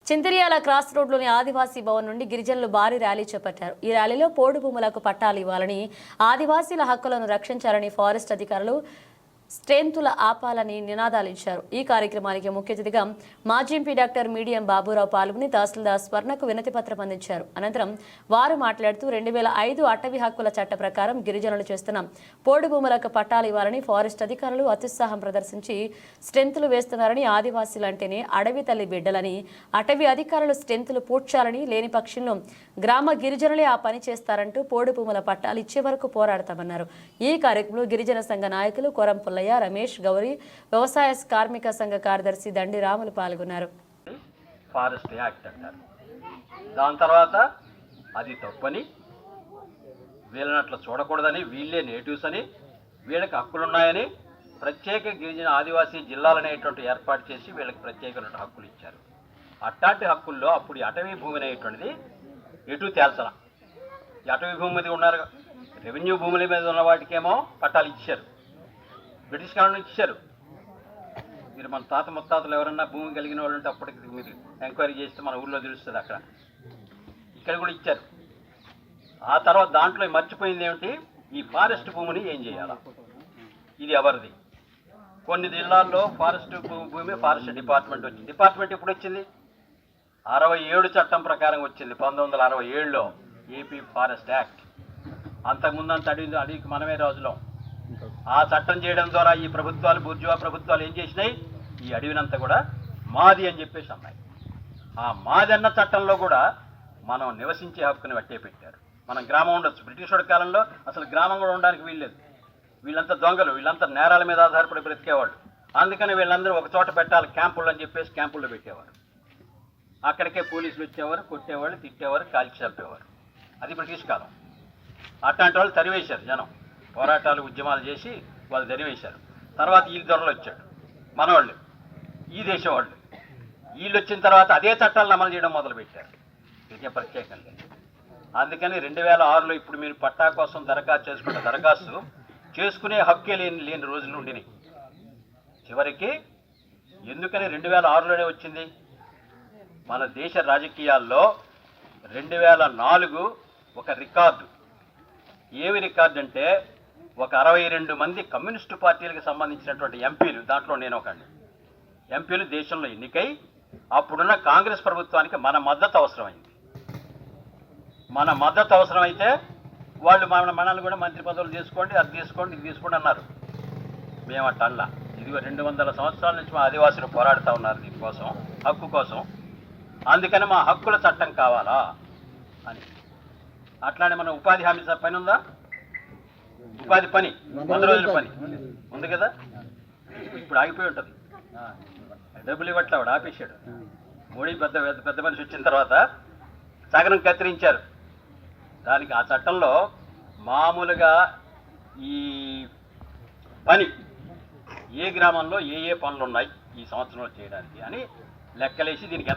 Chintiryala cross రోడ్లోని ఆదివాసీ భవన్ నుండి గిరిజనులు భారీ ర్యాలీ చేపట్టారు. ఈ ర్యాలీలో పోడు భూములకు పట్టాలు ఇవ్వాలని, ఆదివాసీల హక్కులను రక్షించాలని ఫారెస్ట్ అధికారులు స్ట్రెంతుల ఆపాలని నినాదాలు ఇచ్చారు. ఈ కార్యక్రమానికి ముఖ్య అతిథిగా మాజీ ఎంపీ డాక్టర్ మీడియం బాబురావు పాల్గొని తహసీల్దార్ స్వర్ణకు వినతి పత్రం అందించారు. అనంతరం వారు మాట్లాడుతూ 2005 అటవీ హక్కుల చట్ట ప్రకారం గిరిజనులు చేస్తున్న పోడు భూములకు పట్టాలు ఇవ్వాలని ఫారెస్ట్ అధికారులు అత్యుత్సాహం ప్రదర్శించి స్ట్రెంతులు వేస్తున్నారని, ఆదివాసీలంటేనే అడవి తల్లి బిడ్డలని, అటవీ అధికారులు స్ట్రెంతులు పూడ్చాలని, లేని పక్షంలో గ్రామ గిరిజనులే ఆ పని చేస్తారంటూ పోడు భూముల పట్టాలు ఇచ్చే వరకు పోరాడతామన్నారు. ఈ కార్యక్రమంలో గిరిజన సంఘ నాయకులు కొరంపుల్ల రమేష్, గౌరీ, వ్యవసాయ కార్మిక సంఘ కార్యదర్శి దండి రాములు పాల్గొన్నారు. ఫారెస్ట్ యాక్ట్ అంటారు. దాని తర్వాత అది తప్పని, వీళ్ళని అట్లా చూడకూడదని, వీళ్ళే నేటివ్స్ అని, వీళ్ళకి హక్కులున్నాయని ప్రత్యేక గిరిజన ఆదివాసీ జిల్లాలనేటువంటి ఏర్పాటు చేసి వీళ్ళకి ప్రత్యేకమైన హక్కులు ఇచ్చారు. అట్లాంటి హక్కుల్లో అప్పుడు అటవీ భూమి అనేటువంటిది ఎటు తేల్చలా. ఈ అటవీ భూమి మీద ఉన్నారు, రెవెన్యూ భూముల మీద ఉన్న వాటికేమో పట్టాలు ఇచ్చారు, బ్రిటిష్ కాలం నుంచి ఇచ్చారు. మీరు మన తాత ముత్తాతలు ఎవరన్నా భూమి కలిగిన వాళ్ళు ఉంటే అప్పటికి మీరు ఎంక్వైరీ చేస్తే మన ఊళ్ళో తెలుస్తుంది. అక్కడ ఇక్కడ కూడా ఇచ్చారు. ఆ తర్వాత దాంట్లో మర్చిపోయింది ఏమిటి, ఈ ఫారెస్ట్ భూమిని ఏం చేయాలా, ఇది ఎవరిది. కొన్ని జిల్లాల్లో ఫారెస్ట్ భూమి ఫారెస్ట్ డిపార్ట్మెంట్ వచ్చింది. డిపార్ట్మెంట్ ఎప్పుడు వచ్చింది? 67 చట్టం ప్రకారం వచ్చింది, 1967లో ఏపీ ఫారెస్ట్ యాక్ట్. అంతకుముందు అంత అడవికి మనమే రాజులం. ఆ చట్టం చేయడం ద్వారా ఈ ప్రభుత్వాలు, బూర్జువా ప్రభుత్వాలు ఏం చేసినాయి, ఈ అడవినంతా కూడా మాది అని చెప్పేసి అన్నాయి. ఆ మాది అన్న చట్టంలో కూడా మనం నివసించే హక్కుని వట్టే పెట్టారు. మనం గ్రామం ఉండొచ్చు. బ్రిటిష్ కాలంలో అసలు గ్రామం కూడా ఉండడానికి వీల్లేదు. వీళ్ళంతా దొంగలు, వీళ్ళంతా నేరాల మీద ఆధారపడి బ్రతికేవాళ్ళు. అందుకని వీళ్ళందరూ ఒక చోట పెట్టాలి క్యాంపులు అని చెప్పేసి క్యాంపుల్లో పెట్టేవారు. అక్కడికే పోలీసులు వచ్చేవారు, కొట్టేవాళ్ళు, తిట్టేవారు, కాల్చి చంపేవారు. అది బ్రిటిష్ కాలం. అట్లాంటి వాళ్ళు తరివేశారు. జనం పోరాటాలు, ఉద్యమాలు చేసి వాళ్ళు తరివేశారు. తర్వాత ఈ దొరలు వచ్చాడు, మనవాళ్ళు, ఈ దేశం వాళ్ళు. వీళ్ళు వచ్చిన తర్వాత అదే చట్టాలను అమలు చేయడం మొదలుపెట్టారు. ఇదే ప్రత్యేకంగా. అందుకని 2006లో ఇప్పుడు మీరు పట్టా కోసం దరఖాస్తు చేసుకున్న దరఖాస్తు చేసుకునే హక్కే లేని రోజులు ఉండినాయి. చివరికి ఎందుకని 2006లోనే వచ్చింది? మన దేశ రాజకీయాల్లో 2004 ఒక రికార్డు. ఏమి రికార్డు అంటే, ఒక 62 మంది కమ్యూనిస్టు పార్టీలకు సంబంధించినటువంటి ఎంపీలు, దాంట్లో నేను ఒకడిని, ఎంపీలు దేశంలో ఎన్నికై అప్పుడున్న కాంగ్రెస్ ప్రభుత్వానికి మన మద్దతు అవసరమైంది. మన మద్దతు అవసరమైతే వాళ్ళు మనల్ని కూడా మంత్రి పదవులు తీసుకోండి, అది తీసుకోండి, ఇది తీసుకోండి అన్నారు. మేము అట్లా ఇది 200 సంవత్సరాల నుంచి మా ఆదివాసులు పోరాడుతూ ఉన్నారు దీనికోసం, హక్కు కోసం. అందుకని మా హక్కుల చట్టం కావాలా అని. అట్లానే మన ఉపాధి హామీ పని ఉందా? ఉపాధి పని 100 రోజుల పని ఉంది కదా, ఇప్పుడు ఆగిపోయి ఉంటుంది. డబ్బులు ఇవ్వట్లే, వాడు ఆపేసాడు. మోడీ పెద్ద మనిషి వచ్చిన తర్వాత సగనం కత్తిరించారు. దానికి ఆ చట్టంలో మామూలుగా ఈ పని ఏ గ్రామంలో ఏ పనులు ఉన్నాయి ఈ సంవత్సరంలో చేయడానికి అని లెక్కలేసి దీనికి